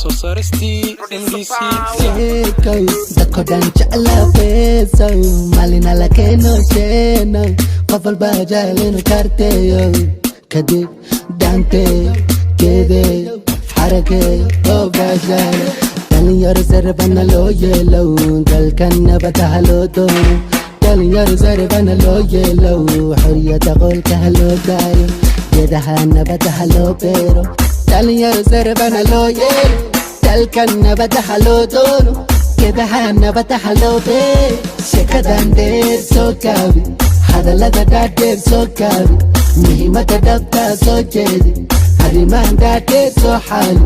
soo saaristii MDC Sheekay dadko dhan jeclaa feesow maalina la keeno sheeno qof walba jecel inuu karteeyo kadib daanteeyo geedeeyo xarakeeyo oo baashaalo dhalinyaro sarbana loo yeelow dalkan nabada ha loo doono dhalinyaro sarbana loo yeelow xoriyada qolka ha loo daayo geedaha nabada ha loo beero dhalinyaro sarbana loo yeelo dalkan nabada ha loo doono geedaha nabada ha loo beero sheekadan dheer soo gaabi hadallada dhaadheer soo gaabi muhiimada dhabtaa soo jeedi arrimahan dhaadheer soo xaali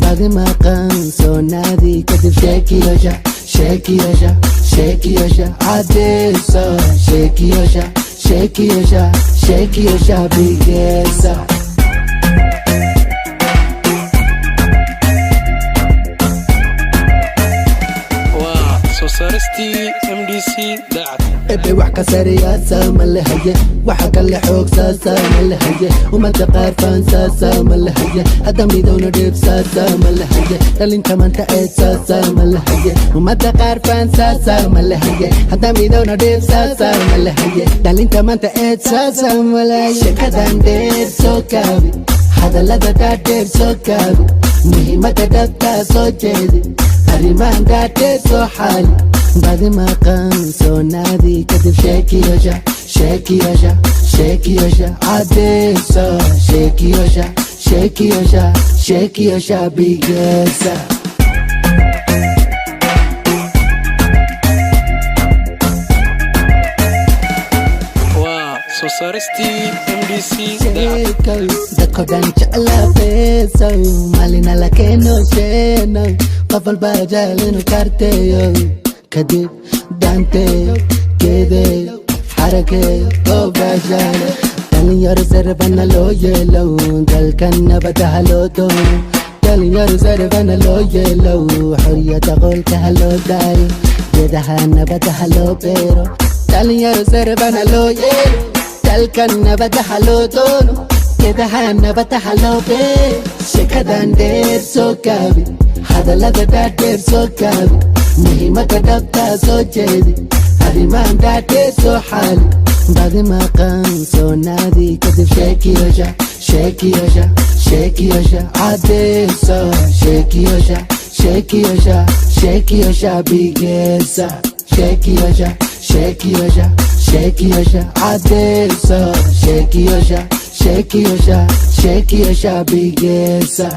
badi maqan soo naadi kadib sheekiyosha sheekiyosha sheekiyosha cadeesa sheekiyosha sheekiyosha sheekiyosha bigeesa soo saaristii MDC daacad ebe wax ka sariyaasa ma lahaye waxa kale xoogsaasa ma lahaye ummadda qaar faansaasa ma lahaye hadda midowna dheebsaasa ma lahaye dhalinta manta eedsaasa ma lahaye ummadda qaar faansaasa ma lahaye hadda midowna dheebsaasa ma lahaye dhalinta manta eedsaasa ma lahaye sheekadan dheer soo gaabi hadallada dhaadheer soo gaabi muhiimada dhabtaa soo jeedi arrimahan dhaadheer soo xaali badi maqan soo naadi kadib sheekiyosha sheekiyosha sheekiyosha cadeesa sheekiyosha sheekiyosha sheekiyosha bigeesa soo saaristii MDC sheekay dadko dhan jeclaa feesow maalina la keeno sheeno qof walba jecel inuu karteeyo kadib daanteeyo geedeeyo xarakeeyo oo baashaalo dhalinyaro sarbana loo yeelow dalkan nabada ha loo doono dhalinyaro sarbana loo yeelow xoriyada qolka ha loo daayo geedaha nabada ha loo beero dhalinyaro sarbana loo yeelo dalkan nabada ha loo doono geedaha nabada ha loo beero sheekadan dheer soo gaabi hadallada dhaadheer soo gaabi muhiimada dhabtaa soo jeedi arrimahan dhaadheer soo xaali badi maqan soo naadi kadib sheekiyosha sheekiyosha sheekiyosha cadeesa sheekiyosha sheekiyosha sheekiyosha bigeesa sheekiyosha sheekiyosha sheekiyosha cadeesa sheekiyosha sheekiyosha sheekiyosha bigeesa